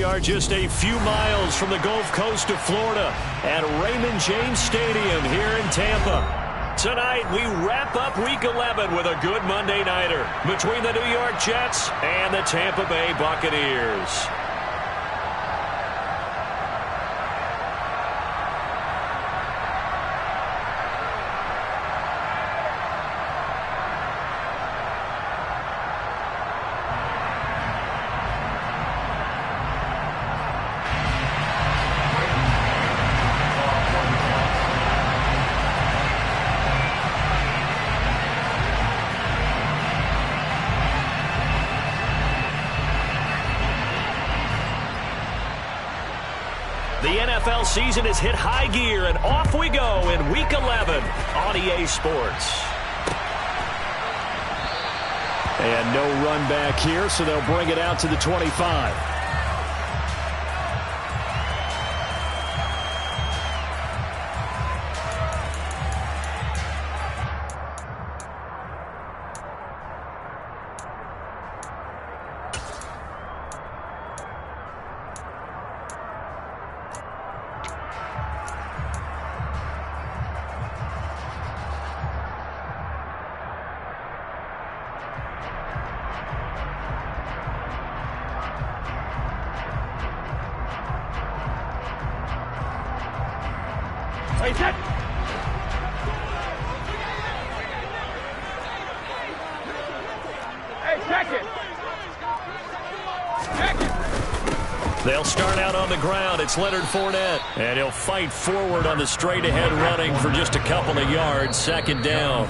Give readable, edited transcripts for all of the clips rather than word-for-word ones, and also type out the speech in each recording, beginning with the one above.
We are just a few miles from the Gulf Coast of Florida at Raymond James Stadium here in Tampa. Tonight, we wrap up Week 11 with a good Monday nighter between the New York Jets and the Tampa Bay Buccaneers. The NFL season has hit high gear, and off we go in Week 11 on EA Sports. And no run back here, so they'll bring it out to the 25. Hey, check it. They'll start out on the ground. It's Leonard Fournette. And he'll fight forward on the straight-ahead running for just a couple of yards. Second down.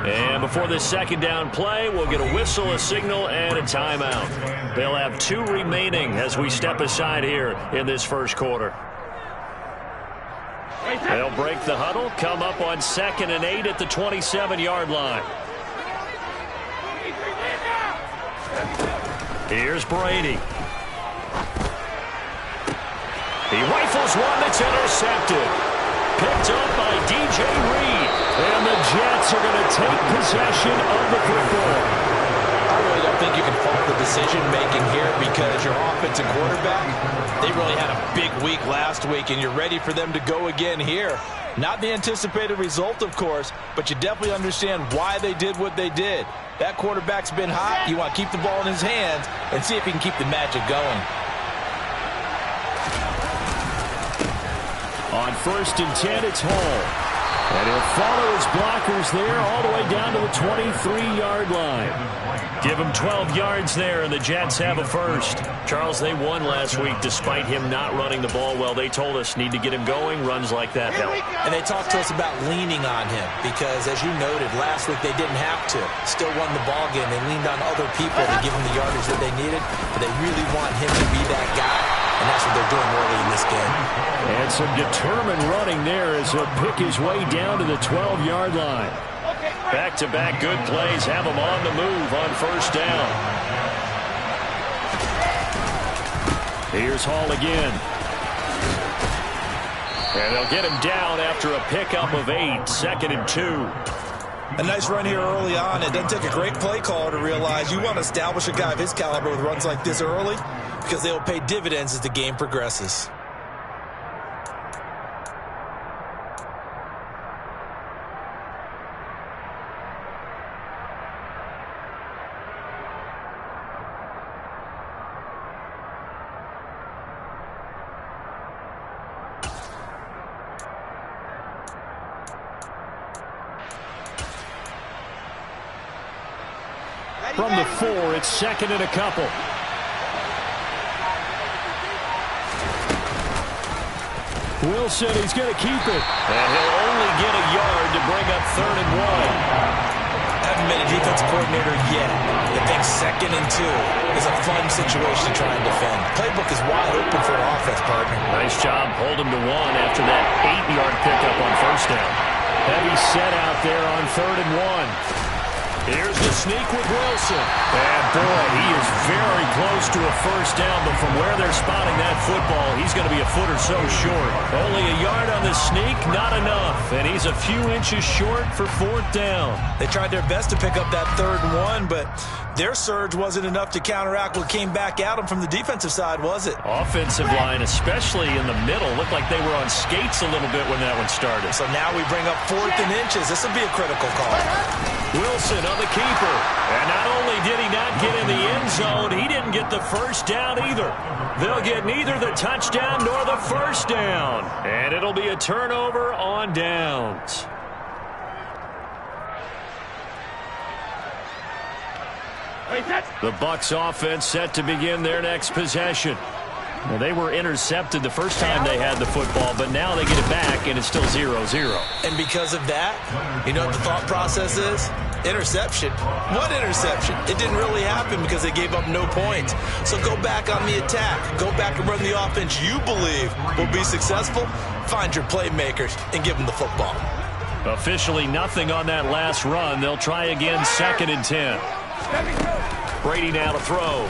And before this second down play, we'll get a whistle, a signal, and a timeout. They'll have 2 remaining as we step aside here in this first quarter. They'll break the huddle, come up on 2nd and 8 at the 27-yard line. Here's Brady. He rifles one that's intercepted. Picked up by DJ Reed. And the Jets are going to take possession of the football. I really don't think you can fault the decision-making here because your offensive quarterback, they really had a big week last week, and you're ready for them to go again here. Not the anticipated result, of course, but you definitely understand why they did what they did. That quarterback's been hot. You want to keep the ball in his hands and see if he can keep the magic going. On 1st and 10, it's Hall. And he'll follow his blockers there all the way down to the 23-yard line. Give him 12 yards there, and the Jets have a first. Charles, they won last week despite him not running the ball well. They told us need to get him going. Runs like that help. And they talked to us about leaning on him because, as you noted, last week they didn't have to. Still won the ball game. They leaned on other people to give him the yardage that they needed, but they really want him to be that guy. And that's what they're doing early in this game. And some determined running there as he'll pick his way down to the 12-yard line. Back-to-back good plays have him on the move on 1st down. Here's Hall again. And they'll get him down after a pickup of 8, 2nd and 2. A nice run here early on. It doesn't take a great play caller to realize you want to establish a guy of his caliber with runs like this early because they will pay dividends as the game progresses. From the 4, it's 2nd and a couple. Wilson, he's going to keep it. And he'll only get a yard to bring up 3rd and 1. Haven't been a defensive coordinator yet. I think 2nd and 2 is a fun situation to try and defend. Playbook is wide open for an offense, partner. Nice job. Hold him to 1 after that 8-yard pickup on 1st down. Heavy set out there on 3rd and 1. Here's the sneak with Wilson. And, boy, he is very close to a first down, but from where they're spotting that football, he's going to be a foot or so short. Only a yard on the sneak, not enough. And he's a few inches short for fourth down. They tried their best to pick up that 3rd and 1, but their surge wasn't enough to counteract what came back at them from the defensive side, was it? Offensive line, especially in the middle, looked like they were on skates a little bit when that one started. So now we bring up 4th and inches. This will be a critical call. Wilson on the keeper. And not only did he not get in the end zone, he didn't get the first down either. They'll get neither the touchdown nor the first down. And it'll be a turnover on downs. The Bucs offense set to begin their next possession. Well, they were intercepted the first time they had the football, but now they get it back, and it's still 0-0. And because of that, you know what the thought process is? Interception. What interception? It didn't really happen because they gave up no points. So go back on the attack. Go back and run the offense you believe will be successful. Find your playmakers and give them the football. Officially nothing on that last run. They'll try again, 2nd and 10. Brady now to throw.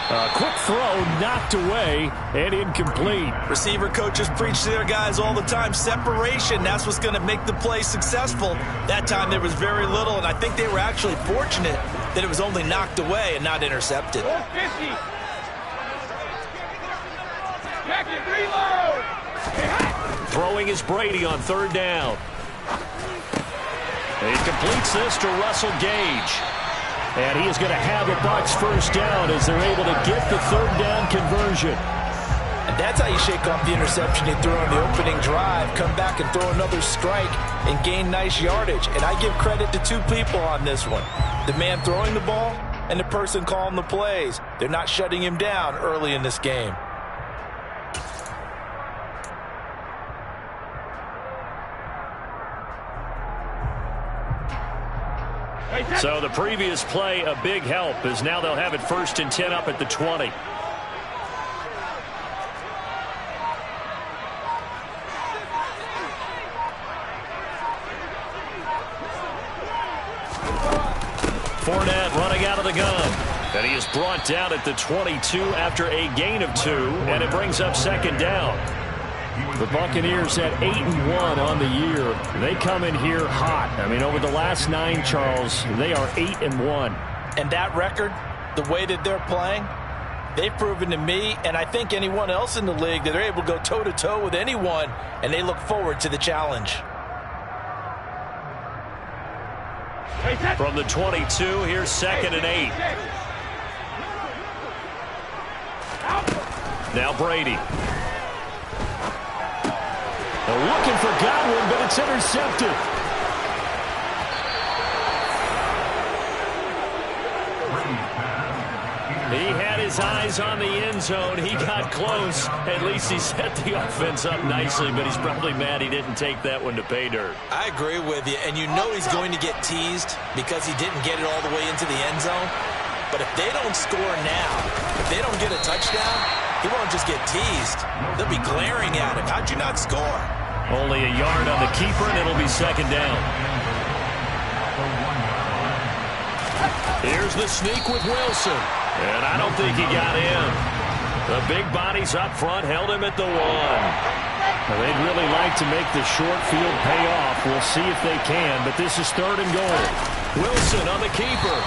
A quick throw knocked away and incomplete. Receiver coaches preach to their guys all the time. Separation, that's what's going to make the play successful. That time there was very little, and I think they were actually fortunate that it was only knocked away and not intercepted. Throwing is Brady on 3rd down. He completes this to Russell Gage. And he is going to have a Bucs first down as they're able to get the 3rd down conversion. And that's how you shake off the interception he threw on the opening drive, come back and throw another strike and gain nice yardage. And I give credit to 2 people on this one. The man throwing the ball and the person calling the plays. They're not shutting him down early in this game. So the previous play, a big help, as now they'll have it 1st and 10 up at the 20. Fournette running out of the gun. And he is brought down at the 22 after a gain of 2, and it brings up 2nd down. The Buccaneers at 8-1 on the year. They come in here hot. I mean, over the last 9, Charles, they are 8-1. And that record, the way that they're playing, they've proven to me, and I think anyone else in the league, that they're able to go toe-to-toe with anyone, and they look forward to the challenge. From the 22, here's 2nd and 8. Now Brady. They're looking for Godwin, but it's intercepted. He had his eyes on the end zone. He got close. At least he set the offense up nicely, but he's probably mad he didn't take that one to pay dirt. I agree with you, and you know he's going to get teased because he didn't get it all the way into the end zone. But if they don't score now, if they don't get a touchdown, he won't just get teased. They'll be glaring at him. How'd you not score? Only a yard on the keeper, and it'll be 2nd down. Here's the sneak with Wilson. And I don't think he got in. The big bodies up front held him at the 1. Well, they'd really like to make the short field pay off. We'll see if they can, but this is 3rd and goal. Wilson on the keeper.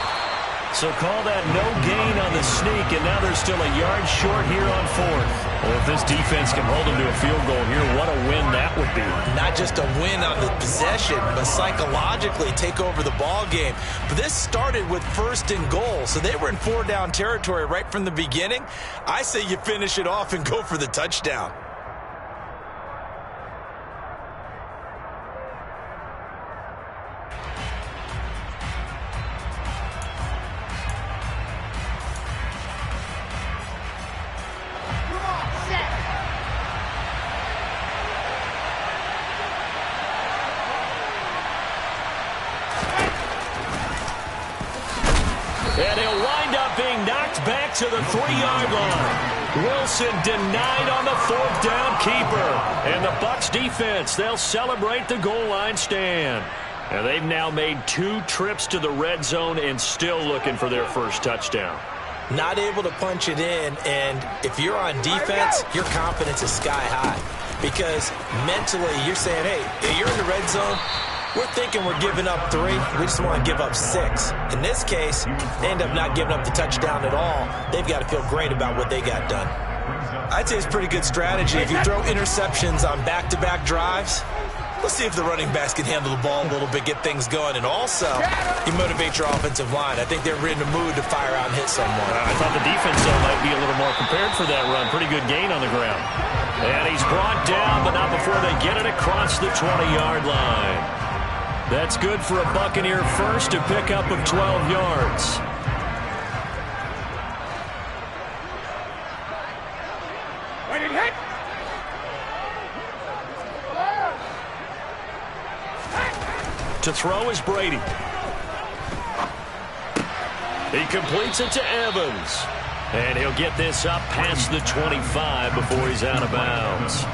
So call that no gain on the sneak, and now they're still a yard short here on 4th. Well, if this defense can hold them to a field goal here, what a win that would be. Not just a win on the possession, but psychologically take over the ball game. But this started with 1st and goal, so they were in 4-down territory right from the beginning. I say you finish it off and go for the touchdown. And he'll wind up being knocked back to the 3-yard line. Wilson denied on the 4th down keeper. And the Bucs defense, they'll celebrate the goal line stand. And they've now made 2 trips to the red zone and still looking for their first touchdown. Not able to punch it in, and if you're on defense, your confidence is sky high. Because mentally, you're saying, hey, you're in the red zone, we're thinking we're giving up 3. We just want to give up 6. In this case, they end up not giving up the touchdown at all. They've got to feel great about what they got done. I'd say it's pretty good strategy. If you throw interceptions on back-to-back drives, let's see if the running backs can handle the ball a little bit, get things going. And also, you motivate your offensive line. I think they're in the mood to fire out and hit someone. I thought the defense, though, might be a little more prepared for that run. Pretty good gain on the ground. And he's brought down, but not before they get it across the 20-yard line. That's good for a Buccaneer first, a pickup of 12 yards. To throw is Brady. He completes it to Evans. And he'll get this up past the 25 before he's out of bounds.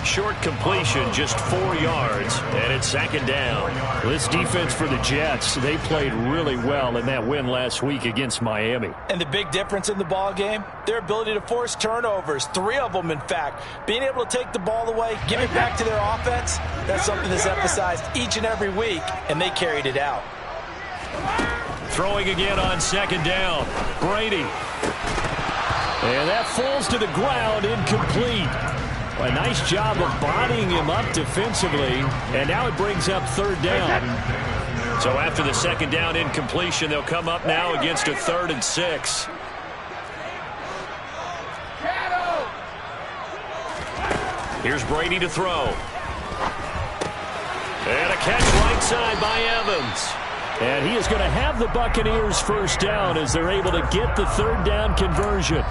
Short completion, just 4 yards, and it's 2nd down. This defense for the Jets, they played really well in that win last week against Miami. And the big difference in the ball game, their ability to force turnovers, 3 of them, in fact. Being able to take the ball away, give it back to their offense, that's something that's emphasized each and every week, and they carried it out. Throwing again on 2nd down, Brady. And that falls to the ground, incomplete. A nice job of bodying him up defensively, and now it brings up 3rd down. So after the 2nd down incompletion, they'll come up now against a 3rd and 6. Here's Brady to throw. And a catch right side by Evans. And he is going to have the Buccaneers first down as they're able to get the 3rd down conversion.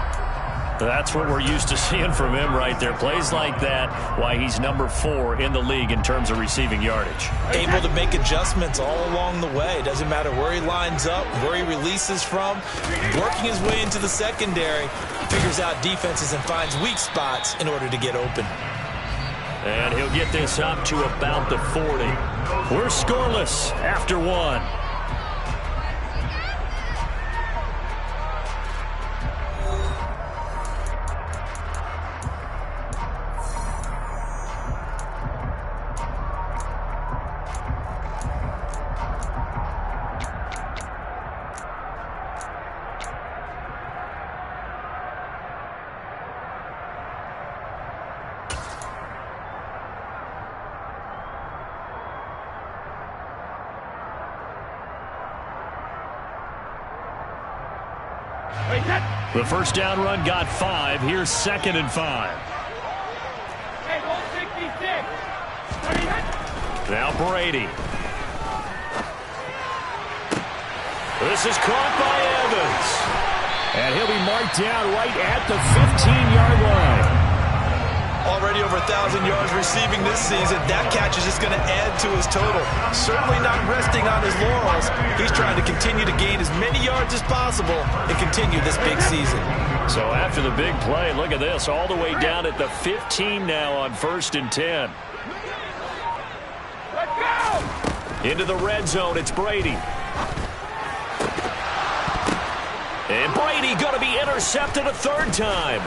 That's what we're used to seeing from him right there. Plays like that, why he's number 4 in the league in terms of receiving yardage. Able to make adjustments all along the way. Doesn't matter where he lines up, where he releases from. Working his way into the secondary, figures out defenses and finds weak spots in order to get open. And he'll get this up to about the 40. We're scoreless after 1. The first down run got 5. Here's 2nd and 5. Now Brady. This is caught by Evans. And he'll be marked down right at the 15-yard line. Already over 1,000 yards receiving this season. That catch is just going to add to his total. Certainly not resting on his laurels. He's trying to continue to gain as many yards as possible and continue this big season. So after the big play, look at this. All the way down at the 15 now on 1st and 10. Let's go! Into the red zone, it's Brady. And Brady going to be intercepted a 3rd time.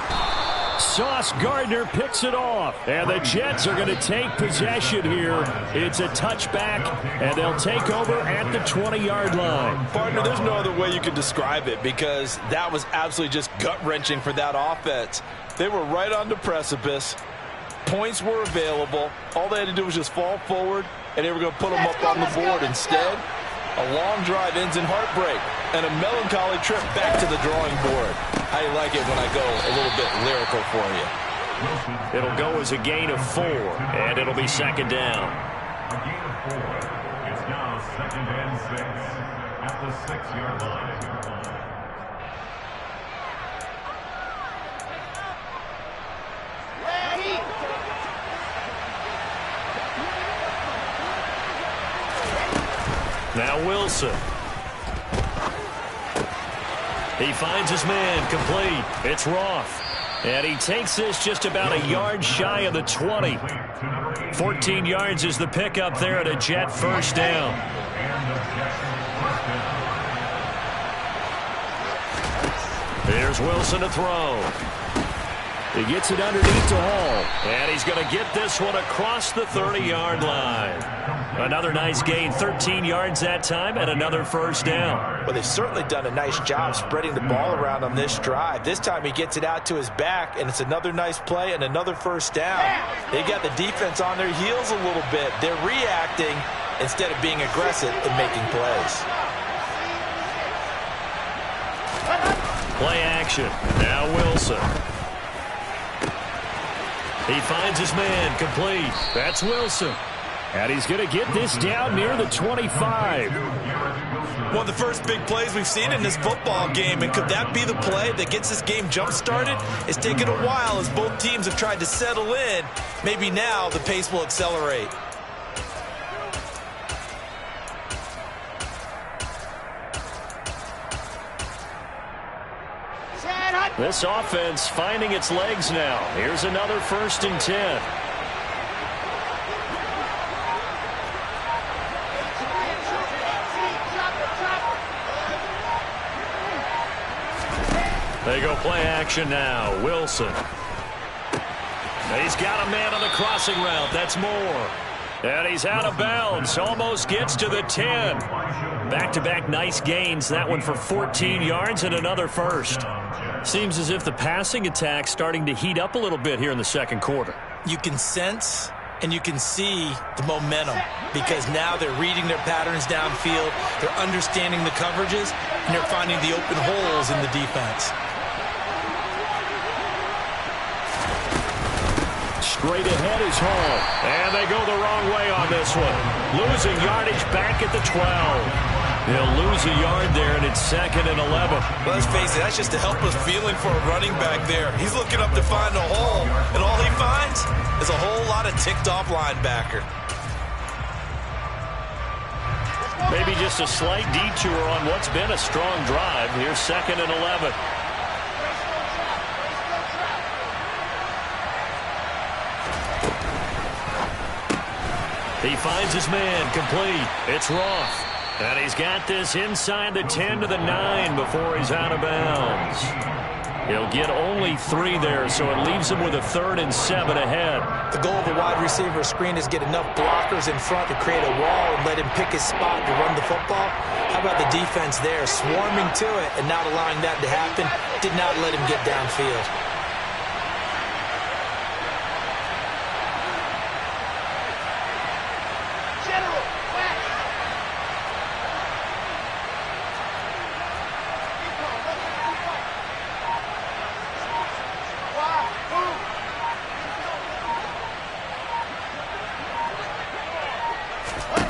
Sauce Gardner picks it off, and the Jets are going to take possession here. It's a touchback, and they'll take over at the 20-yard line. Partner, there's no other way you could describe it because that was absolutely just gut-wrenching for that offense. They were right on the precipice. Points were available. All they had to do was just fall forward, and they were going to put them up on the board. Instead, a long drive ends in heartbreak and a melancholy trip back to the drawing board. I like it when I go a little bit lyrical for you. It'll go as a gain of 4, and it'll be 2nd down. A gain of 4. It's now 2nd and 6 at the 6-yard line. Now Wilson. He finds his man complete. It's Roth. And he takes this just about a yard shy of the 20. 14 yards is the pickup there at a Jet first down. Here's Wilson to throw. He gets it underneath to Hall. And he's going to get this one across the 30-yard line. Another nice gain, 13 yards that time, and another first down. Well, they've certainly done a nice job spreading the ball around on this drive. This time he gets it out to his back, and it's another nice play and another first down. They got the defense on their heels a little bit. They're reacting instead of being aggressive and making plays. Play action. Now Wilson. He finds his man, complete. That's Wilson. And he's going to get this down near the 25. One of the first big plays we've seen in this football game, and could that be the play that gets this game jump-started? It's taken a while as both teams have tried to settle in. Maybe now the pace will accelerate. This offense finding its legs now. Here's another 1st and 10. They go play action now. Wilson. He's got a man on the crossing route. That's Moore. And he's out of bounds. Almost gets to the 10. Back-to-back nice gains. That one for 14 yards and another first. Seems as if the passing attack's starting to heat up a little bit here in the second quarter. You can sense and you can see the momentum because now they're reading their patterns downfield, they're understanding the coverages, and they're finding the open holes in the defense. Straight ahead is Hall. And they go the wrong way on this one. Losing yardage back at the 12. He'll lose a yard there, and it's 2nd and 11. Well, let's face it, that's just a helpless feeling for a running back there. He's looking up to find a hole, and all he finds is a whole lot of ticked-off linebacker. Maybe just a slight detour on what's been a strong drive. Here's 2nd and 11. He finds his man, complete. It's Roth. And he's got this inside the 10 to the 9 before he's out of bounds. He'll get only 3 there, so it leaves him with a 3rd and 7 ahead. The goal of a wide receiver screen is get enough blockers in front to create a wall and let him pick his spot to run the football. How about the defense there, swarming to it and not allowing that to happen? Did not let him get downfield.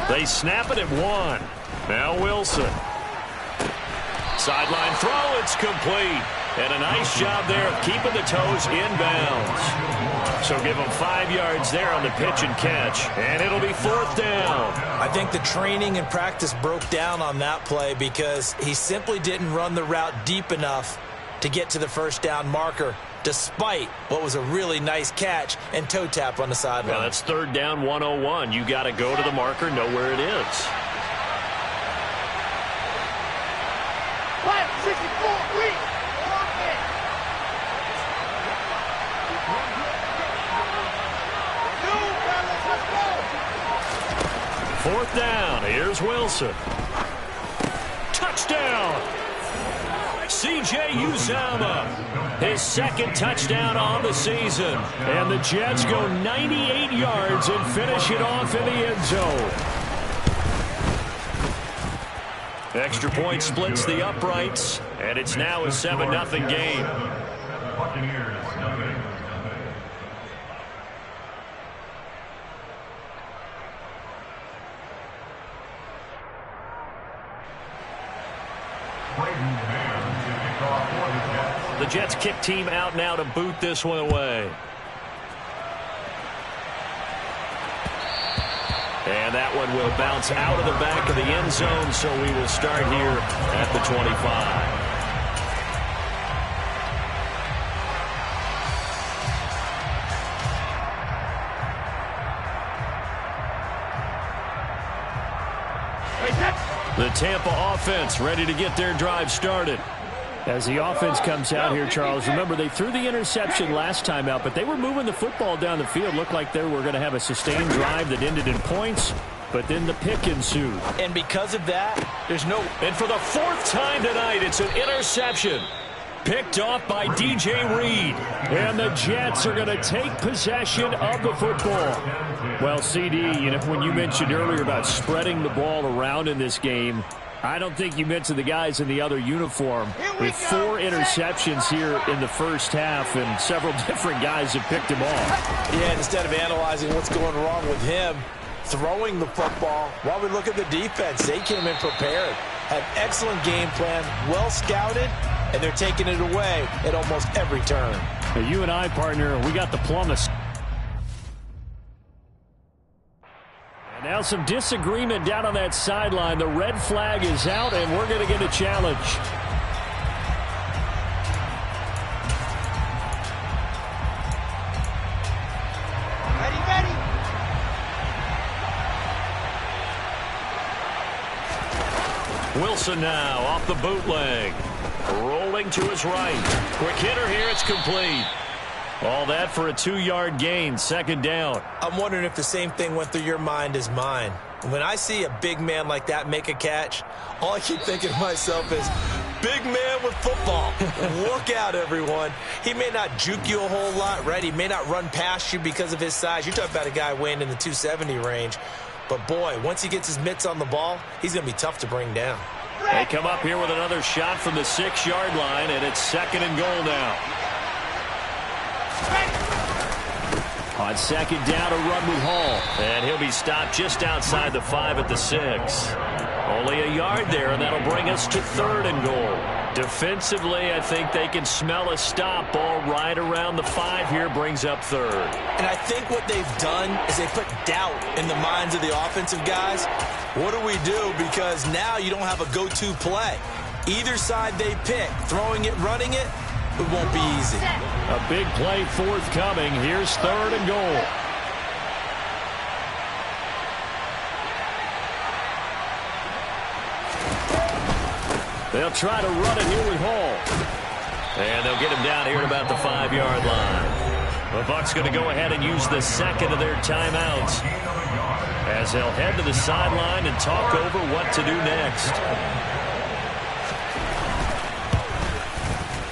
They snap it at 1. Now Wilson. Sideline throw, it's complete. And a nice job there of keeping the toes inbounds. So give him 5 yards there on the pitch and catch. And it'll be 4th down. I think the training and practice broke down on that play because he simply didn't run the route deep enough to get to the first down marker, despite what was a really nice catch and toe tap on the sideline. Well, that's 3rd down 101. You got to go to the marker, know where it is. Fourth down. Here's Wilson. Touchdown. C.J. Uzomah. His 2nd touchdown on the season. And the Jets go 98 yards and finish it off in the end zone. Extra point splits the uprights, and it's now a 7-0 game. Buccaneers, nothing. The Jets kick team out now to boot this one away. And that one will bounce out of the back of the end zone, so we will start here at the 25. The Tampa offense ready to get their drive started. As the offense comes out here, Charles, remember they threw the interception last time out, but they were moving the football down the field. Looked like they were going to have a sustained drive that ended in points, but then the pick ensued. And because of that, there's no... And for the fourth time tonight, it's an interception. Picked off by DJ Reed. And the Jets are going to take possession of the football. Well, CD, when you mentioned earlier about spreading the ball around in this game, I don't think you mentioned the guys in the other uniform. With 4 interceptions here in the first half, and several different guys have picked him off. Yeah, instead of analyzing what's going wrong with him, throwing the football, while we look at the defense, they came in prepared. Had excellent game plan, well scouted, and they're taking it away at almost every turn. Now, you and I, partner, we got the plummet. And now some disagreement down on that sideline. The red flag is out, and we're going to get a challenge. Wilson now off the bootleg. Rolling to his right. Quick hitter here. It's complete. All that for a 2-yard gain. Second down. I'm wondering if the same thing went through your mind as mine. When I see a big man like that make a catch, all I keep thinking to myself is, big man with football. Look out, everyone. He may not juke you a whole lot, right? He may not run past you because of his size. You're talking about a guy weighing in the 270 range. But, boy, once he gets his mitts on the ball, he's going to be tough to bring down. They come up here with another shot from the 6-yard line, and it's 2nd and goal now. On 2nd down, a run with Hall. And he'll be stopped just outside the 5 at the 6. Only a yard there, and that'll bring us to 3rd and goal. Defensively, I think they can smell a stop. Ball right around the 5 here, brings up 3rd. And I think what they've done is they put doubt in the minds of the offensive guys. What do we do? Because now you don't have a go-to play. Either side they pick, throwing it, running it, it won't be easy. A big play forthcoming. Here's 3rd and goal. They'll try to run it here with Hall. And they'll get him down here at about the 5-yard line. The Bucs going to go ahead and use the 2nd of their timeouts, as they'll head to the sideline and talk over what to do next.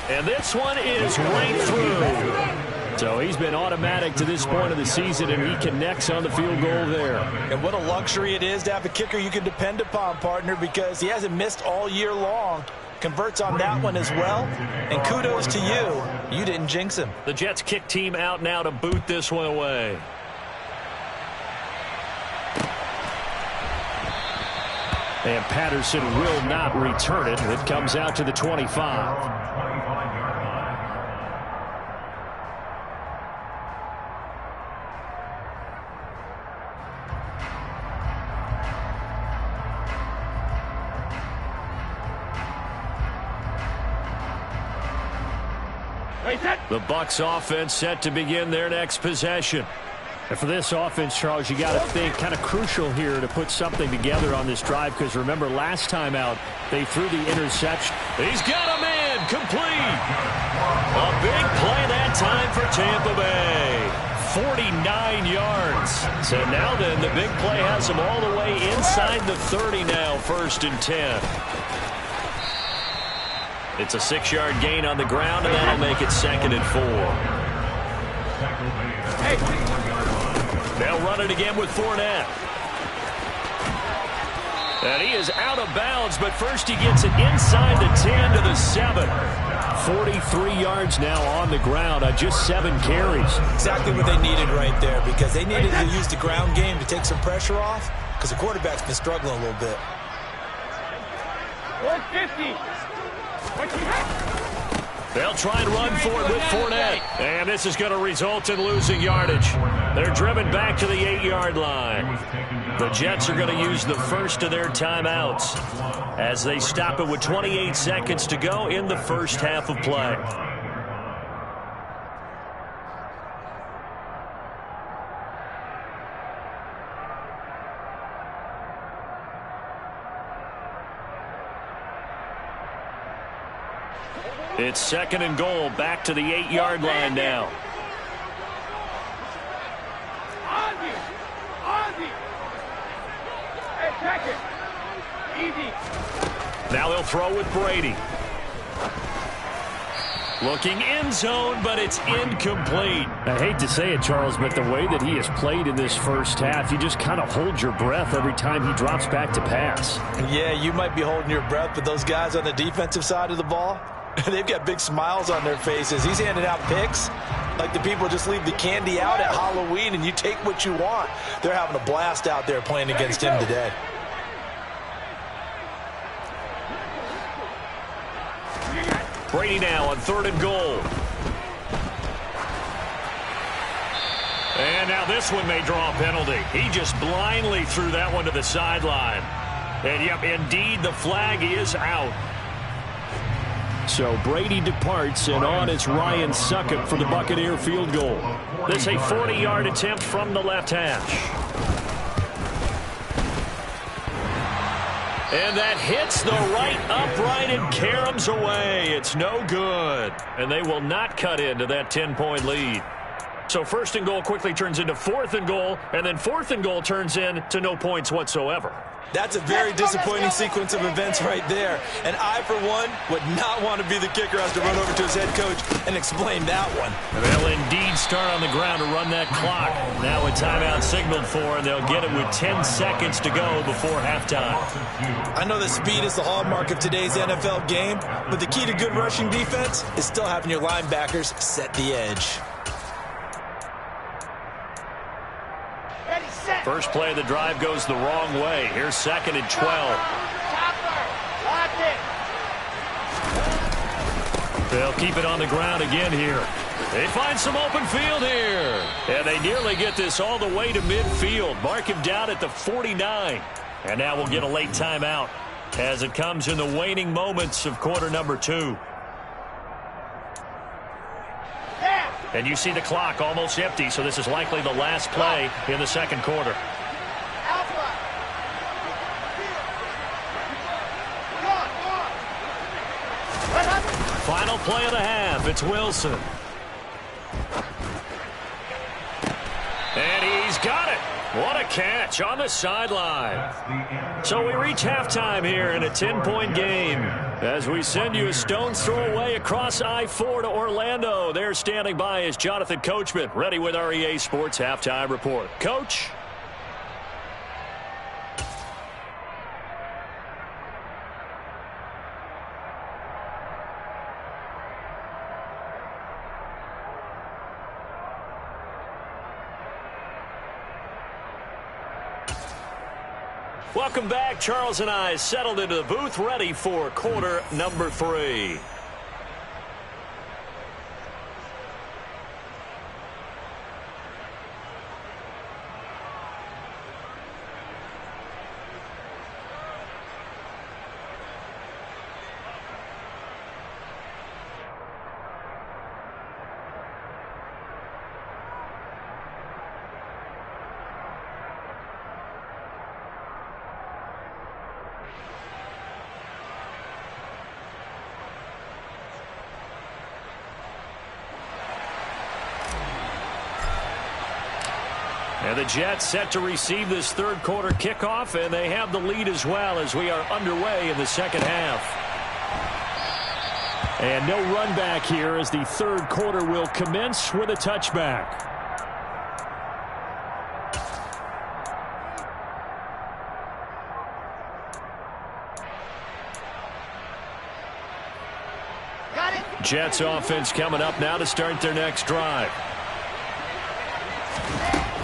And this one is right through. So he's been automatic to this point of the season, and he connects on the field goal there. And what a luxury it is to have a kicker you can depend upon, partner, because he hasn't missed all year long. Converts on that one as well. And kudos to you. You didn't jinx him. The Jets kick team out now to boot this one away. And Patterson will not return it. It comes out to the 25. The Bucs offense set to begin their next possession. And for this offense, Charles, you got to think kind of crucial here to put something together on this drive, because remember last time out they threw the interception. He's got a man complete. A big play that time for Tampa Bay. 49 yards. So now then the big play has him all the way inside the 30 now, 1st and 10. It's a 6-yard gain on the ground, and that'll make it 2nd and 4. They'll run it again with Fournette. And he is out of bounds, but first he gets it inside the 10 to the 7. 43 yards now on the ground on just 7 carries. Exactly what they needed right there, because they needed to use the ground game to take some pressure off, because the quarterback's been struggling a little bit. 150. They'll try and run for it with Fournette. And this is going to result in losing yardage. They're driven back to the 8-yard line. The Jets are going to use the first of their timeouts as they stop it with 28 seconds to go in the first half of play. It's 2nd and goal, back to the 8-yard line now. Now they'll throw with Brady. Looking end zone, but it's incomplete. I hate to say it, Charles, but the way that he has played in this first half, you just kind of hold your breath every time he drops back to pass. Yeah, you might be holding your breath, but those guys on the defensive side of the ball, they've got big smiles on their faces. He's handing out picks like the people just leave the candy out at Halloween and you take what you want. They're having a blast out there playing against him today. Brady now on 3rd and goal. And now this one may draw a penalty. He just blindly threw that one to the sideline. And, yep, indeed, the flag is out. So Brady departs, and on it's Ryan Succop for the Buccaneer field goal. This a 40-yard attempt from the left hash. And that hits the right upright and caroms away. It's no good. And they will not cut into that 10-point lead. So 1st and goal quickly turns into 4th and goal, and then 4th and goal turns into no points whatsoever. That's a very disappointing sequence of events right there. And I, for one, would not want to be the kicker who has to run over to his head coach and explain that one. They'll indeed start on the ground to run that clock. Now a timeout signaled for, and they'll get it with 10 seconds to go before halftime. I know that speed is the hallmark of today's NFL game, but the key to good rushing defense is still having your linebackers set the edge. First play of the drive goes the wrong way. Here's 2nd and 12. They'll keep it on the ground again here. They find some open field here. And they nearly get this all the way to midfield. Mark him down at the 49. And now we'll get a late timeout as it comes in the waning moments of quarter number 2. And you see the clock almost empty, so this is likely the last play in the 2nd quarter. Final play of the half. It's Wilson. And he's got it. What a catch on the sideline. So we reach halftime here in a 10-point game as we send you a stone's throw away across I-4 to Orlando. There standing by is Jonathan Coachman, ready with our EA Sports Halftime Report. Coach? Welcome back. Charles and I settled into the booth, ready for quarter number 3. And the Jets set to receive this 3rd quarter kickoff, and they have the lead as well as we are underway in the 2nd half. And no run back here as the 3rd quarter will commence with a touchback. Jets offense coming up now to start their next drive.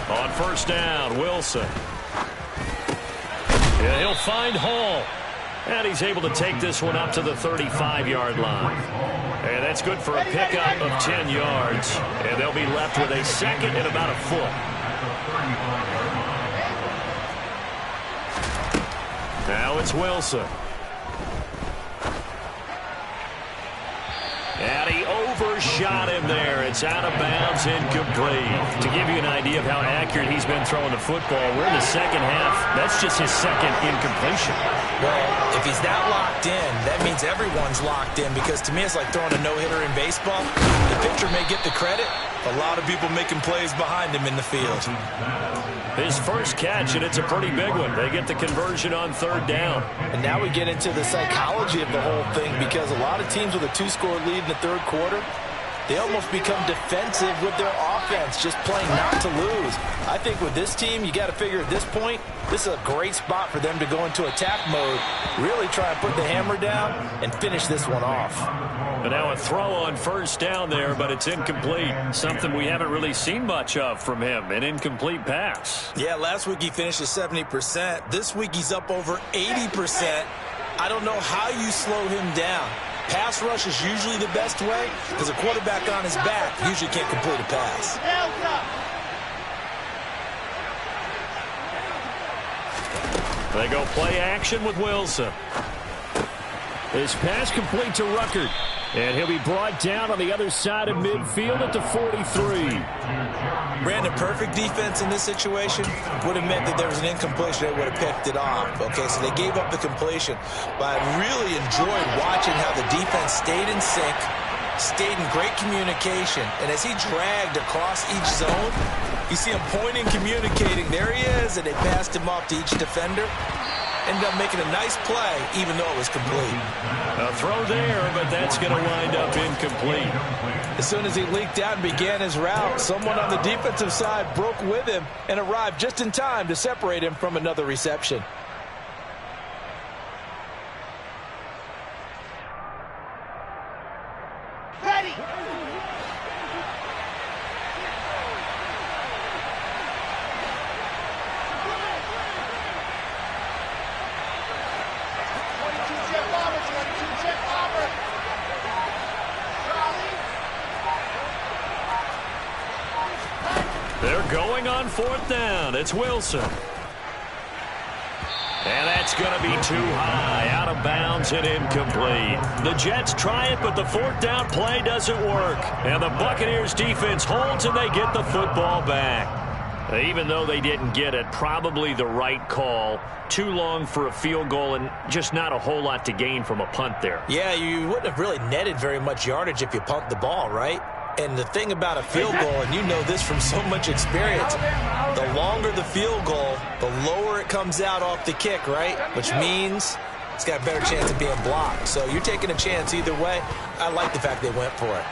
On 1st down, Wilson. Yeah, he'll find Hall. And he's able to take this one up to the 35-yard line. And that's good for a pickup of 10 yards. And they'll be left with a 2nd and about a foot. Now it's Wilson. And he overshot him there. It's out of bounds, incomplete. To give you an idea of how accurate he's been throwing the football, we're in the second half. That's just his second incompletion. Well, if he's that locked in, that means everyone's locked in, because to me it's like throwing a no-hitter in baseball. The pitcher may get the credit. A lot of people making plays behind him in the field. His first catch, and it's a pretty big one. They get the conversion on third down. And now we get into the psychology of the whole thing, because a lot of teams with a 2-score lead in the third quarter, they almost become defensive with their offense, just playing not to lose. I think with this team, you got to figure at this point, this is a great spot for them to go into attack mode, really try and put the hammer down and finish this one off. But now a throw on first down there, but it's incomplete. Something we haven't really seen much of from him, an incomplete pass. Yeah, last week he finished at 70%. This week he's up over 80%. I don't know how you slow him down. Pass rush is usually the best way, because a quarterback on his back usually can't complete a pass. They go play action with Wilson. His pass complete to Ruckert. And he'll be brought down on the other side of midfield at the 43. Brandon, perfect defense in this situation would have meant that there was an incompletion. They would have picked it off. Okay, so they gave up the completion. But I really enjoyed watching how the defense stayed in sync, stayed in great communication. And as he dragged across each zone, you see him pointing, communicating. There he is, and they passed him off to each defender. Ended up making a nice play, even though it was complete. A throw there, but that's going to wind up incomplete. As soon as he leaked out and began his route, someone on the defensive side broke with him and arrived just in time to separate him from another reception. Ready! They're going on fourth down. It's Wilson. And that's going to be too high, out of bounds and incomplete. The Jets try it, but the fourth down play doesn't work. And the Buccaneers defense holds, and they get the football back. Even though they didn't get it, probably the right call. Too long for a field goal and just not a whole lot to gain from a punt there. Yeah, you wouldn't have really netted very much yardage if you pumped the ball, right? And the thing about a field goal, and you know this from so much experience, the longer the field goal, the lower it comes out off the kick, right? Which means it's got a better chance of being blocked. So you're taking a chance either way. I like the fact they went for it.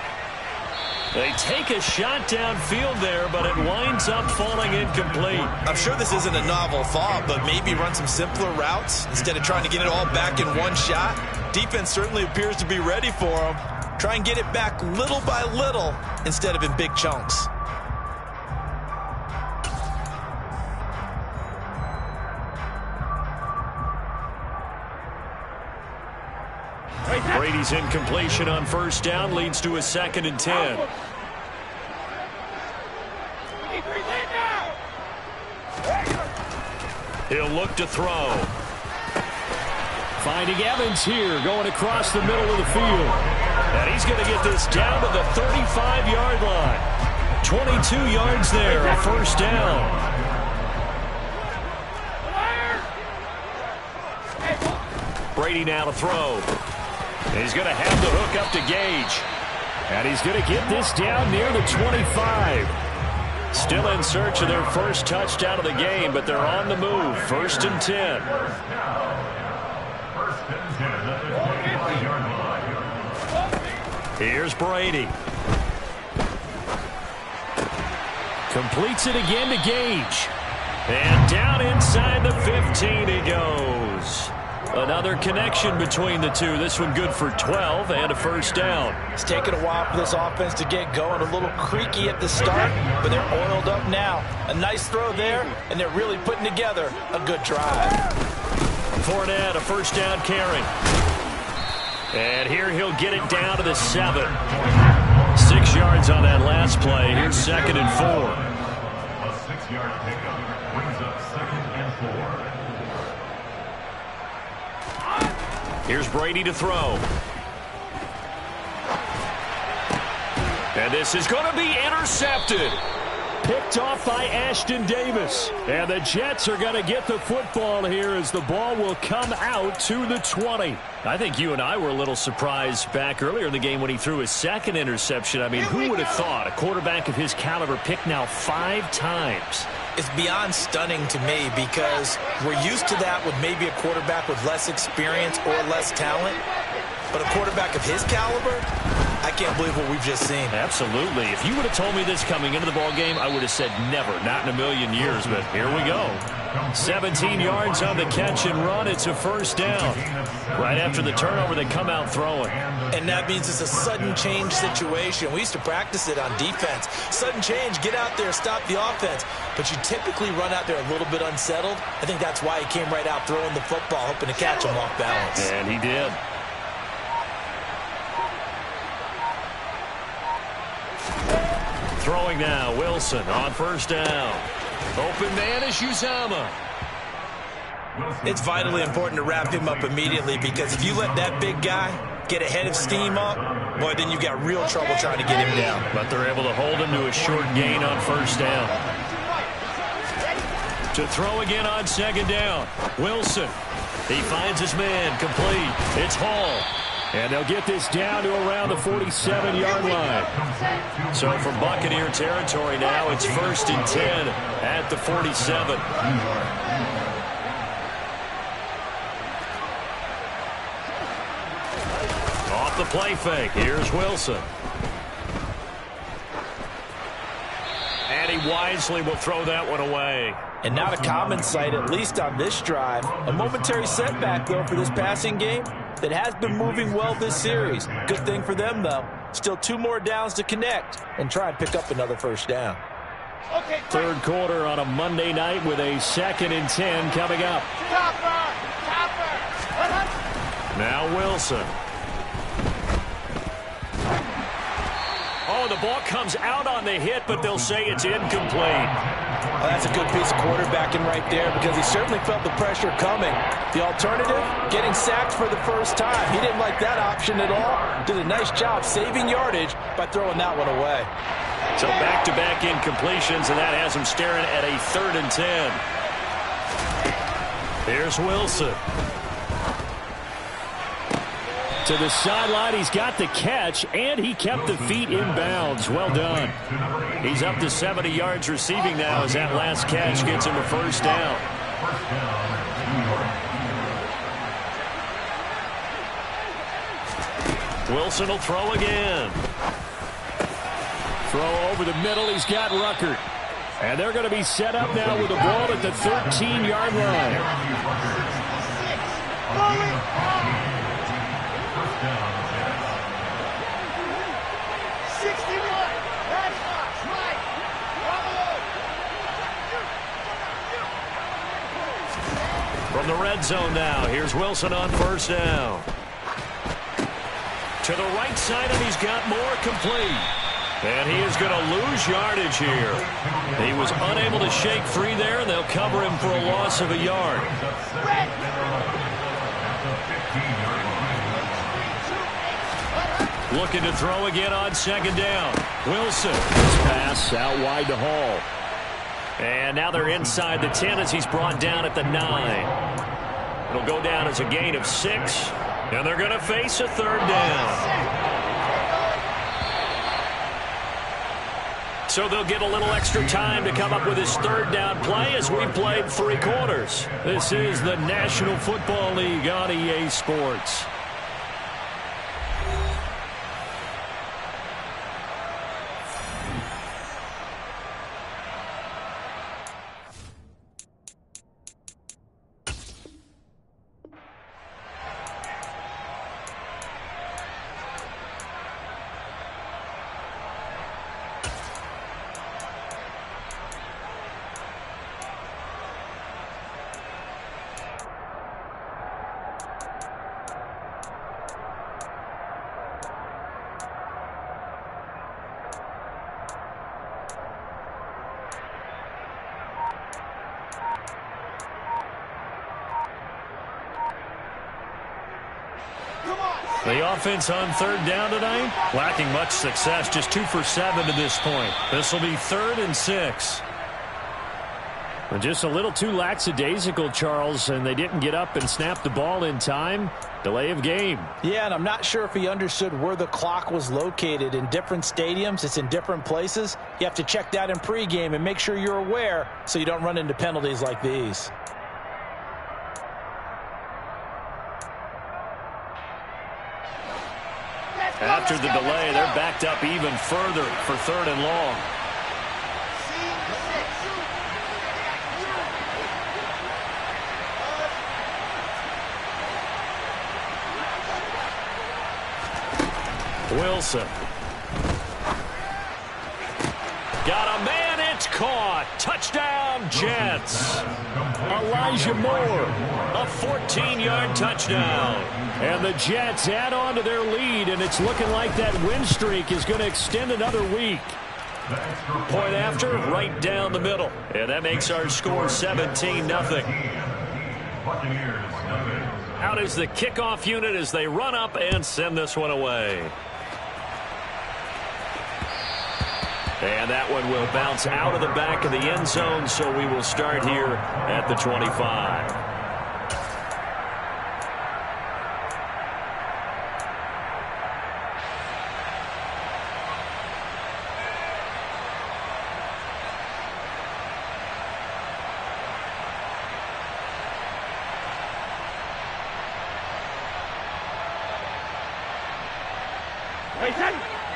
They take a shot downfield there, but it winds up falling incomplete. I'm sure this isn't a novel thought, but maybe run some simpler routes instead of trying to get it all back in one shot. Defense certainly appears to be ready for them. Try and get it back little by little instead of in big chunks. Brady's incompletion on first down leads to a 2nd and 10. He'll look to throw. Finding Evans here, going across the middle of the field. And he's going to get this down to the 35-yard line. 22 yards there, a first down. Brady now to throw. He's going to have the hook up to Gage. And he's going to get this down near the 25. Still in search of their first touchdown of the game, but they're on the move. 1st and 10. Here's Brady. Completes it again to Gage. And down inside the 15 he goes. Another connection between the two. This one good for 12 and a first down. It's taken a while for this offense to get going. A little creaky at the start, but they're oiled up now. A nice throw there, and they're really putting together a good drive. Fournette, a first down carry. And here he'll get it down to the 7. 6 yards on that last play. Here's 2nd and 4. A 6-yard pickup brings up 2nd and 4. Here's Brady to throw. And this is going to be intercepted. Picked off by Ashton Davis. And the Jets are going to get the football here as the ball will come out to the 20. I think you and I were a little surprised back earlier in the game when he threw his second interception. I mean, who would have thought a quarterback of his caliber picked now 5 times? It's beyond stunning to me because we're used to that with maybe a quarterback with less experience or less talent. But a quarterback of his caliber, I can't believe what we've just seen. Absolutely. If you would have told me this coming into the ballgame, I would have said never, not in a million years. But here we go. 17 yards on the catch and run. It's a first down. Right after the turnover, they come out throwing. And that means it's a sudden change situation. We used to practice it on defense. Sudden change, get out there, stop the offense. But you typically run out there a little bit unsettled. I think that's why he came right out throwing the football, hoping to catch him off balance. And he did. Throwing now, Wilson on first down. Open man is Uzama. It's vitally important to wrap him up immediately because if you let that big guy get ahead of steam up, boy, then you got real trouble trying to get him down. But they're able to hold him to a short gain on first down. To throw again on second down. Wilson. He finds his man complete. It's Hall. And they'll get this down to around the 47-yard line. So from Buccaneer territory now, it's 1st and 10 at the 47. Off the play fake. Here's Wilson. And he wisely will throw that one away. And not a common sight, at least on this drive. A momentary setback, though, for this passing game that has been moving well this series. Good thing for them, though. Still 2 more downs to connect and try and pick up another first down. Third quarter on a Monday night with a 2nd and 10 coming up. Now Wilson. Oh, the ball comes out on the hit, but they'll say it's incomplete. Well, that's a good piece of quarterbacking right there because he certainly felt the pressure coming. The alternative, getting sacked for the first time. He didn't like that option at all. Did a nice job saving yardage by throwing that one away. So back-to-back incompletions, and that has him staring at a 3rd and 10. Here's Wilson. To the sideline, he's got the catch, and he kept the feet in bounds. Well done. He's up to 70 yards receiving now as that last catch gets him a first down. Wilson will throw again. Throw over the middle. He's got Ruckert. And they're going to be set up now with the ball at the 13-yard line. From the red zone now, here's Wilson on first down. To the right side, and he's got more complete. And he is going to lose yardage here. He was unable to shake free there, and they'll cover him for a loss of a yard. Looking to throw again on second down. Wilson. This pass out wide to Hall. And now they're inside the 10 as he's brought down at the 9. It'll go down as a gain of 6. And they're going to face a 3rd down. So they'll get a little extra time to come up with his 3rd down play as we played 3 quarters. This is the National Football League on EA Sports. Come on! The offense on third down tonight, lacking much success, just 2 for 7 to this point. This will be 3rd and 6. Just a little too lackadaisical, Charles, and they didn't get up and snap the ball in time. Delay of game. Yeah, and I'm not sure if he understood where the clock was located. In different stadiums, it's in different places. You have to check that in pregame and make sure you're aware so you don't run into penalties like these. After the delay, they're backed up even further for 3rd and long. Wilson. Got a man, it's caught. Touchdown, Jets. Elijah Moore. A 14-yard touchdown. And the Jets add on to their lead, and it's looking like that win streak is going to extend another week. Point after, right down the middle. And that makes our score 17-0. Out is the kickoff unit as they run up and send this one away. And that one will bounce out of the back of the end zone, so we will start here at the 25.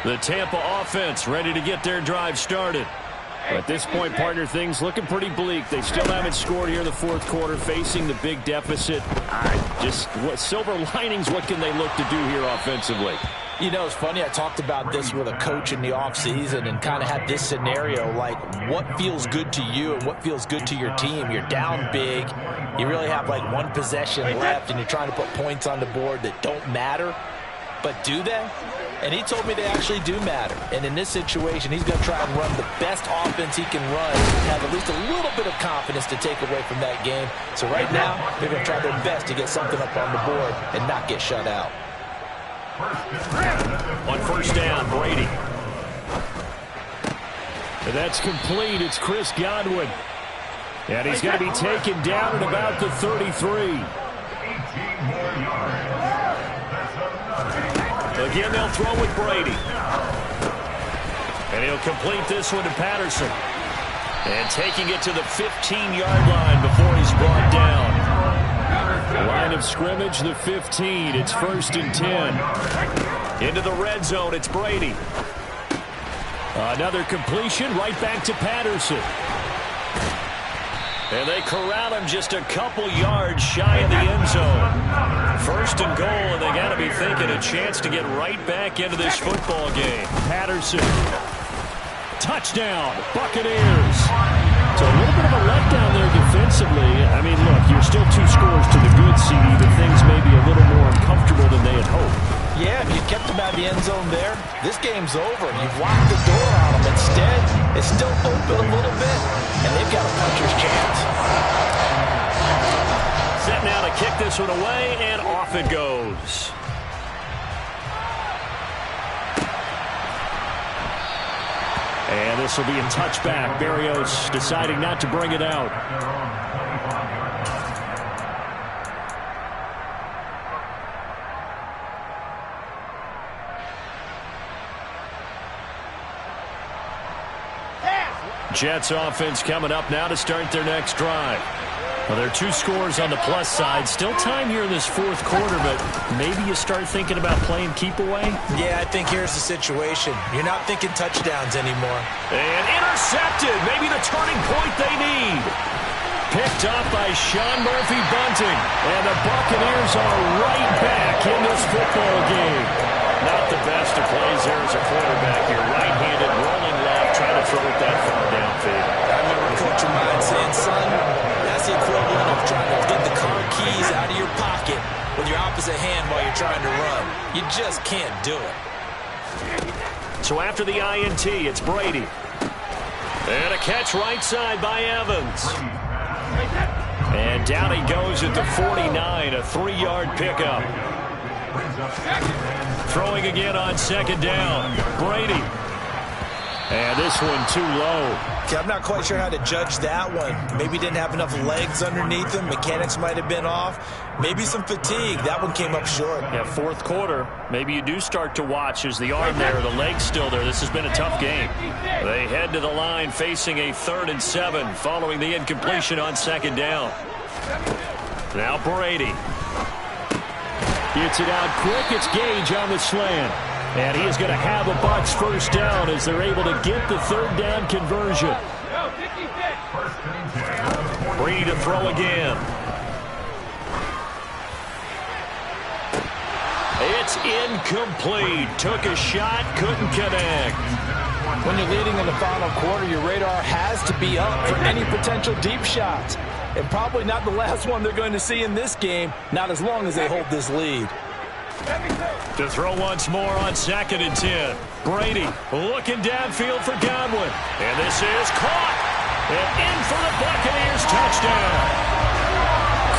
The Tampa offense ready to get their drive started. At this point, partner, things looking pretty bleak. They still haven't scored here in the 4th quarter, facing the big deficit. Just what silver linings, what can they look to do here offensively? You know, it's funny, I talked about this with a coach in the offseason and kind of had this scenario, like what feels good to you and what feels good to your team. You're down big. You really have like one possession left, and you're trying to put points on the board that don't matter. But do they? And he told me they actually do matter. And in this situation, he's going to try and run the best offense he can run and have at least a little bit of confidence to take away from that game. So right now, they're going to try their best to get something up on the board and not get shut out. On first down, Brady. And that's complete. It's Chris Godwin. And he's going to be taken down at about the 33. Again, they'll throw with Brady. And he'll complete this one to Patterson. And taking it to the 15-yard line before he's brought down. Line of scrimmage, the 15. It's 1st and 10. Into the red zone, it's Brady. Another completion right back to Patterson. And they corral him just a couple yards shy of the end zone. 1st and goal, and they got to be thinking a chance to get right back into this football game. Patterson. Touchdown, Buccaneers. So a little bit of a letdown there defensively. I mean, look, you're still 2 scores to the good, CD, but things may be a little more uncomfortable than they had hoped. Yeah, if you kept them out of the end zone there, this game's over. You've locked the door on them. Instead, it's still open a little bit, and they've got a puncher's chance. Set now to kick this one away, and off it goes. And this will be a touchback. Berrios deciding not to bring it out. Jets offense coming up now to start their next drive. Well, there are 2 scores on the plus side. Still time here in this 4th quarter, but maybe you start thinking about playing keep away? Yeah, I think here's the situation. You're not thinking touchdowns anymore. And intercepted. Maybe the turning point they need. Picked up by Sean Murphy-Bunting. And the Buccaneers are right back in this football game. Not the best of plays there as a quarterback. You're right-handed, rolling left, trying to throw it that far downfield. I remember Coach of mine saying, son, that's the equivalent of trying to get the car keys out of your pocket with your opposite hand while you're trying to run. You just can't do it. So after the INT, it's Brady. And a catch right side by Evans. And down he goes at the 49, a 3-yard pickup. Throwing again on second down. Brady. And this one too low. Okay, I'm not quite sure how to judge that one. Maybe didn't have enough legs underneath him. Mechanics might have been off. Maybe some fatigue. That one came up short. Yeah, fourth quarter. Maybe you do start to watch as the arm there, the leg's still there. This has been a tough game. They head to the line facing a 3rd and 7 following the incompletion on second down. Now Brady. Gets it out quick. It's Gage on the slant. And he is going to have a Bucs first down as they're able to get the 3rd down conversion. Brady to throw again. It's incomplete. Took a shot, couldn't connect. When you're leading in the final quarter, your radar has to be up for any potential deep shots. And probably not the last one they're going to see in this game, not as long as they hold this lead. To throw once more on 2nd and 10. Brady looking downfield for Godwin. And this is caught. And in for the Buccaneers touchdown.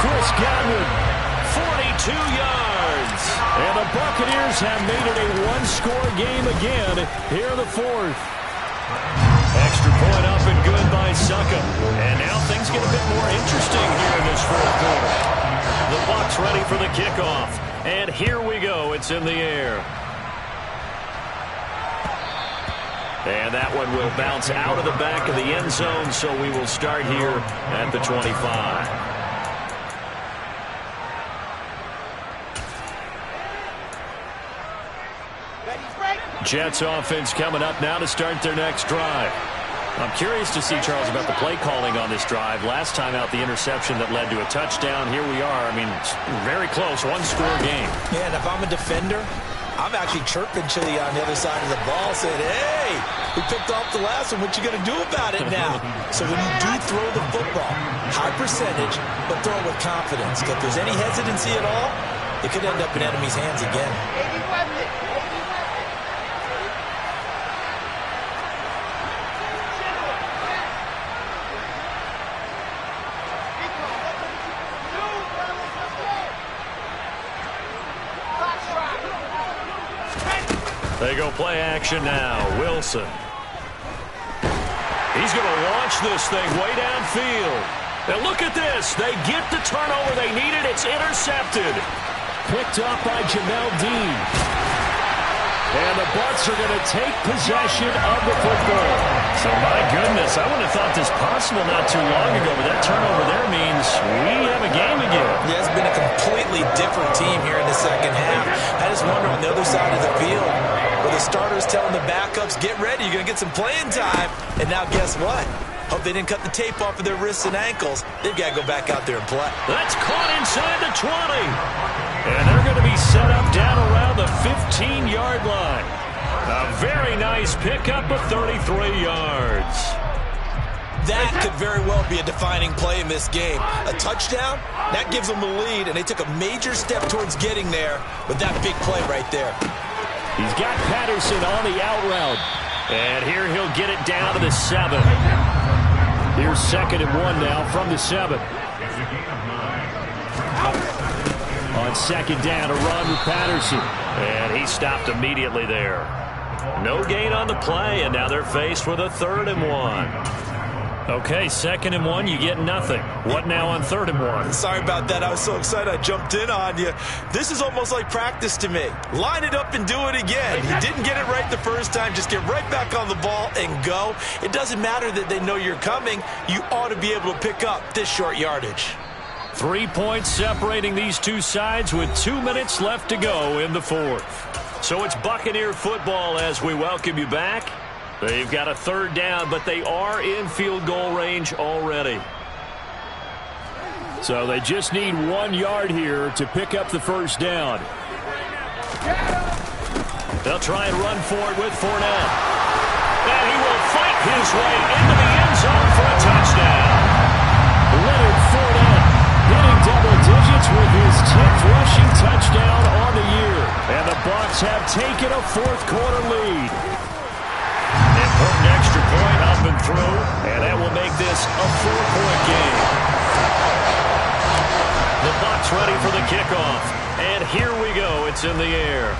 Chris Godwin, 42 yards. And the Buccaneers have made it a one-score game again here in the 4th. Extra point up and good by Succa. And now things get a bit more interesting here in this 4th quarter. The Bucs ready for the kickoff. And here we go. It's in the air. And that one will bounce out of the back of the end zone, so we will start here at the 25. Jets offense coming up now to start their next drive. I'm curious to see, Charles, about the play calling on this drive. Last time out, the interception that led to a touchdown. Here we are. I mean, it's very close, one-score game. Yeah, and if I'm a defender, I'm actually chirping to you on the other side of the ball, saying, hey, we picked off the last one. What you going to do about it now? So when you do throw the football, high percentage, but throw it with confidence. If there's any hesitancy at all, it could end up in enemy's hands again. They go play action now. Wilson. He's going to launch this thing way downfield. And look at this. They get the turnover they needed. It's intercepted. Picked up by Jamel Dean. And the Bucs are going to take possession of the football. So, my goodness, I wouldn't have thought this possible not too long ago, but that turnover there means we have a game again. Yeah, it's been a completely different team here in the second half. I just wonder on the other side of the field, where the starters telling the backups, get ready, you're going to get some playing time. And now guess what? Hope they didn't cut the tape off of their wrists and ankles. They've got to go back out there and play. That's caught inside the 20. And they're going to be set up down around the 15-yard line. A very nice pickup of 33 yards. That could very well be a defining play in this game. A touchdown, that gives them the lead, and they took a major step towards getting there with that big play right there. He's got Patterson on the out route. And here he'll get it down to the 7. Here's 2nd and 1 now from the 7. On 2nd down, a run with Patterson. And he stopped immediately there. No gain on the play, and now they're faced with a 3rd and 1. Okay, 2nd and 1, you get nothing. What now on 3rd and 1? Sorry about that. I was so excited I jumped in on you. This is almost like practice to me. Line it up and do it again. You didn't get it right the first time. Just get right back on the ball and go. It doesn't matter that they know you're coming. You ought to be able to pick up this short yardage. 3 points separating these two sides with 2 minutes left to go in the 4th. So it's Buccaneer football as we welcome you back. They've got a 3rd down, but they are in field goal range already. So they just need 1 yard here to pick up the first down. They'll try and run for it with Fournette. And he will fight his way into the end zone for a touchdown. Leonard Fournette hitting double digits with his 10th rushing touchdown on the year. And the Bucs have taken a 4th quarter lead. Important extra point up and through, and that will make this a 4-point game. The Bucs ready for the kickoff, and here we go. It's in the air.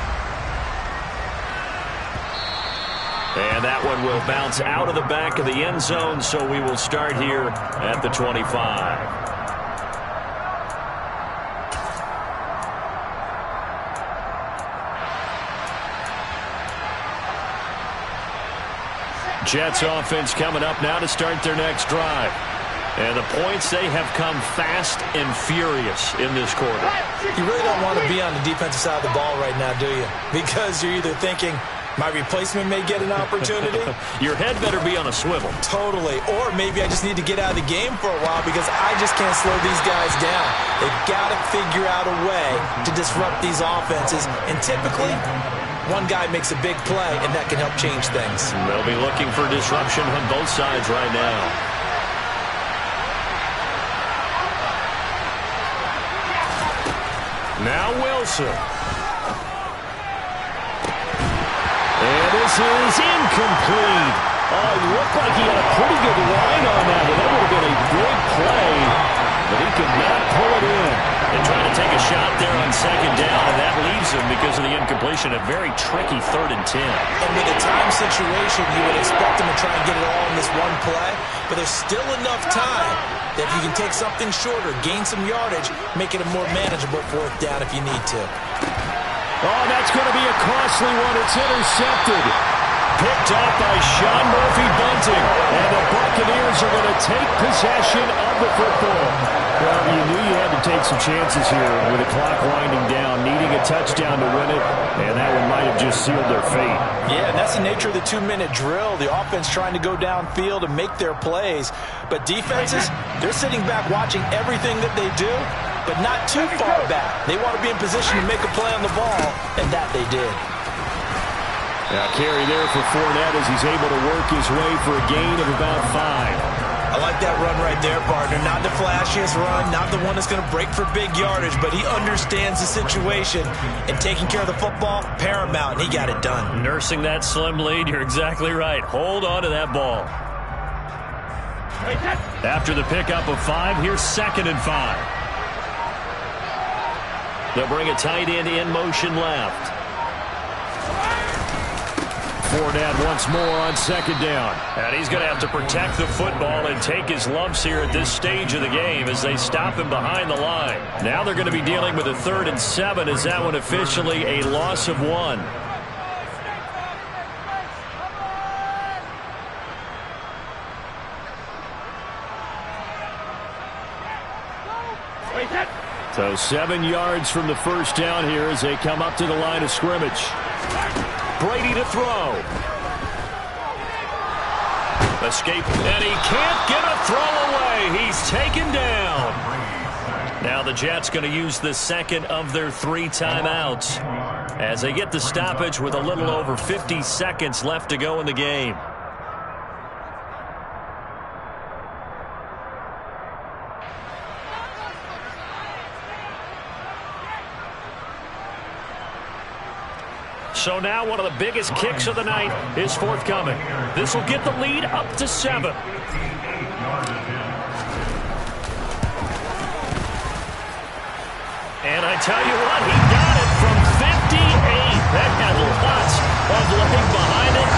And that one will bounce out of the back of the end zone, so we will start here at the 25. Jets offense coming up now to start their next drive. And the points, they have come fast and furious in this quarter. You really don't want to be on the defensive side of the ball right now, do you? Because you're either thinking, my replacement may get an opportunity. Your head better be on a swivel. Totally. Or maybe I just need to get out of the game for a while because I just can't slow these guys down. They've got to figure out a way to disrupt these offenses. And typically, one guy makes a big play, and that can help change things. They'll be looking for disruption on both sides right now. Now Wilson. And this is incomplete. Oh, it looked like he had a pretty good line on that, and that would have been a big play, but he could not pull it in. They trying to take a shot there on second down, and that leaves him, because of the incompletion, a very tricky 3rd and 10. And with a time situation, you would expect him to try and get it all in this one play, but there's still enough time that if you can take something shorter, gain some yardage, make it a more manageable 4th down if you need to. Oh, that's going to be a costly one. It's intercepted. Picked up by Sean Murphy-Bunting, and the Buccaneers are going to take possession of the football. Well, you knew you had to take some chances here with the clock winding down, needing a touchdown to win it, and that one might have just sealed their fate. Yeah, and that's the nature of the 2-minute drill. The offense trying to go downfield and make their plays. But defenses, they're sitting back watching everything that they do, but not too far back. They want to be in position to make a play on the ball, and that they did. Now carry there for Fournette as he's able to work his way for a gain of about 5. I like that run right there, partner. Not the flashiest run, not the one that's going to break for big yardage, but he understands the situation, and taking care of the football, paramount, and he got it done. Nursing that slim lead, you're exactly right. Hold on to that ball. After the pickup of 5, here's 2nd and 5. They'll bring a tight end in motion left. Fournette once more on 2nd down. And he's going to have to protect the football and take his lumps here at this stage of the game as they stop him behind the line. Now they're going to be dealing with a 3rd and 7 as that one officially a loss of 1. So 7 yards from the first down here as they come up to the line of scrimmage. Brady to throw. Escape, and he can't get a throw away. He's taken down. Now the Jets going to use the 2nd of their 3 timeouts as they get the stoppage with a little over 50 seconds left to go in the game. So now one of the biggest kicks of the night is forthcoming. This will get the lead up to 7. And I tell you what, he got it from 58. That had lots of leg behind it.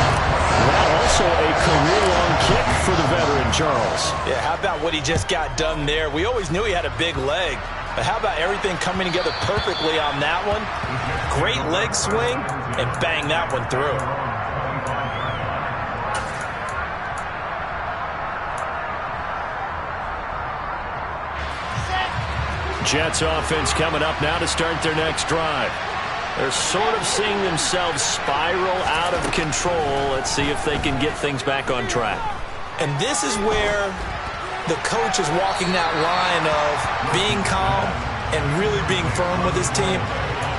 Well, also a career-long kick for the veteran, Charles. Yeah, how about what he just got done there? We always knew he had a big leg. But how about everything coming together perfectly on that one? Great leg swing, and bang that one through. Jets offense coming up now to start their next drive. They're sort of seeing themselves spiral out of control. Let's see if they can get things back on track. And this is where the coach is walking that line of being calm and really being firm with his team.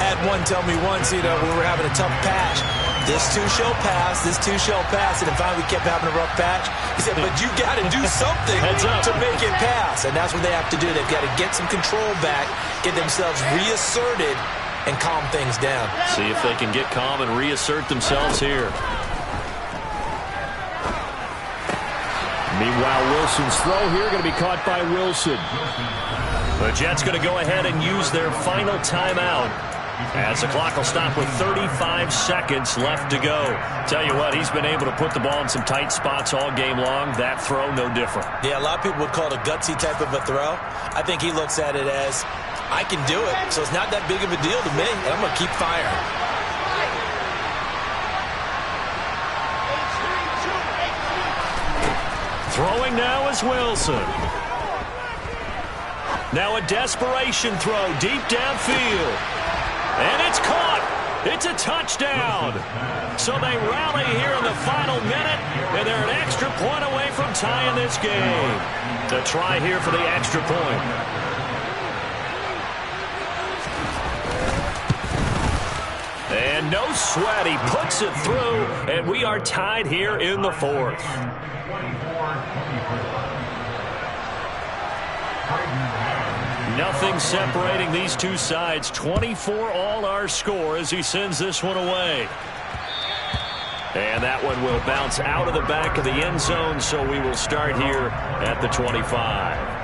Had one tell me once, when we were having a tough patch, this too shall pass, this too shall pass, and then finally we kept having a rough patch. He said, but you got to do something to make it pass, and that's what they have to do. They've got to get some control back, get themselves reasserted, and calm things down. See if they can get calm and reassert themselves here. Meanwhile, Wilson's throw here going to be caught by Wilson. The Jets going to go ahead and use their final timeout As the clock will stop with 35 seconds left to go. Tell you what, he's been able to put the ball in some tight spots all game long. That throw, no different. Yeah, a lot of people would call it a gutsy type of a throw. I think he looks at it as, I can do it, so it's not that big of a deal to me, and I'm going to keep firing. Throwing now is Wilson. Now a desperation throw deep downfield. And it's caught. It's a touchdown. So they rally here in the final minute, and they're an extra point away from tying this game. The try here for the extra point. And no sweat. He puts it through, and we are tied here in the fourth. Nothing separating these two sides. 24 all our score as he sends this one away. And that one will bounce out of the back of the end zone, so we will start here at the 25.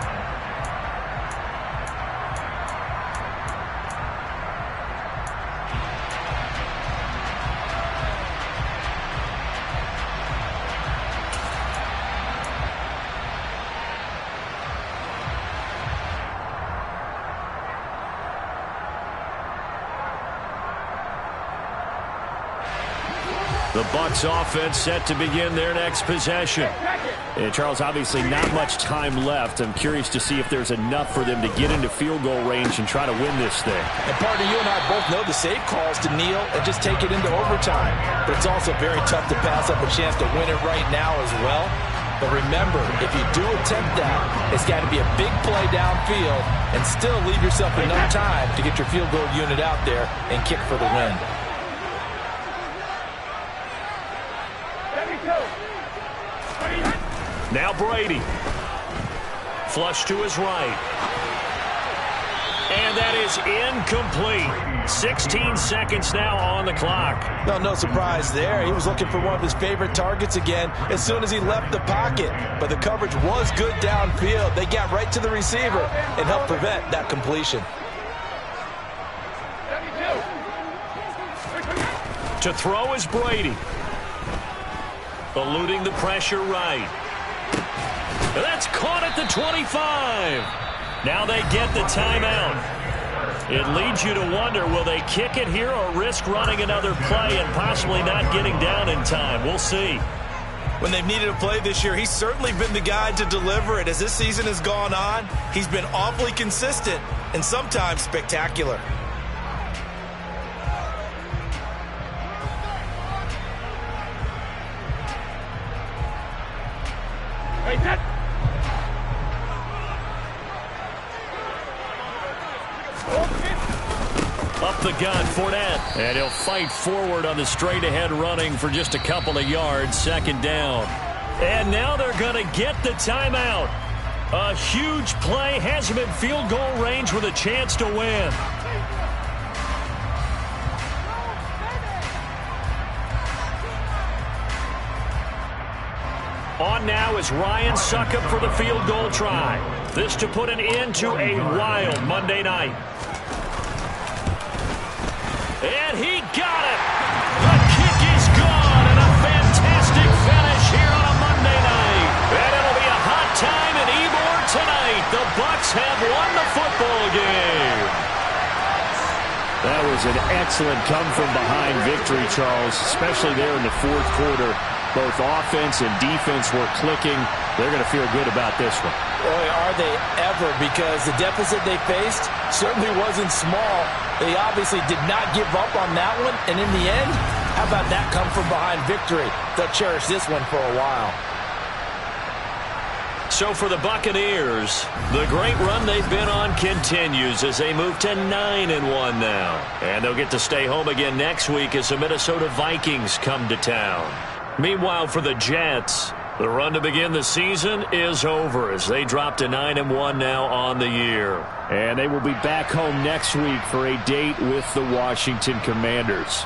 The Bucs offense set to begin their next possession. And Charles, obviously not much time left. I'm curious to see if there's enough for them to get into field goal range and try to win this thing. And partner, you and I both know the safe calls to kneel and just take it into overtime. But it's also very tough to pass up a chance to win it right now as well. But remember, if you do attempt that, it's got to be a big play downfield and still leave yourself enough time to get your field goal unit out there and kick for the win. Now Brady. Flush to his right. And that is incomplete. 16 seconds now on the clock. No surprise there. He was looking for one of his favorite targets again as soon as he left the pocket. But the coverage was good downfield. They got right to the receiver and helped prevent that completion. To throw is Brady. Eluding the pressure right. That's caught at the 25. Now they get the timeout. It leads you to wonder, will they kick it here or risk running another play and possibly not getting down in time? We'll see. When they've needed a play this year, he's certainly been the guy to deliver it. As this season has gone on, he's been awfully consistent and sometimes spectacular. Up the gun, Fournette. And he'll fight forward on the straight-ahead running for just a couple of yards, second down. And now they're going to get the timeout. A huge play, has him in field goal range with a chance to win. On now is Ryan Suckup for the field goal try. This to put an end to a wild Monday night. And he got it. The kick is gone, and a fantastic finish here on a Monday night. And it'll be a hot time in Ybor tonight. The Bucs have won the football game. That was an excellent come-from-behind victory, Charles, especially there in the fourth quarter. Both offense and defense were clicking. They're going to feel good about this one. Boy, are they ever, because the deficit they faced certainly wasn't small. They obviously did not give up on that one, and in the end, how about that come-from-behind victory? They'll cherish this one for a while. So for the Buccaneers, the great run they've been on continues as they move to 9-1 now. And they'll get to stay home again next week as the Minnesota Vikings come to town. Meanwhile, for the Jets, the run to begin the season is over as they drop to 9-1 now on the year. And they will be back home next week for a date with the Washington Commanders.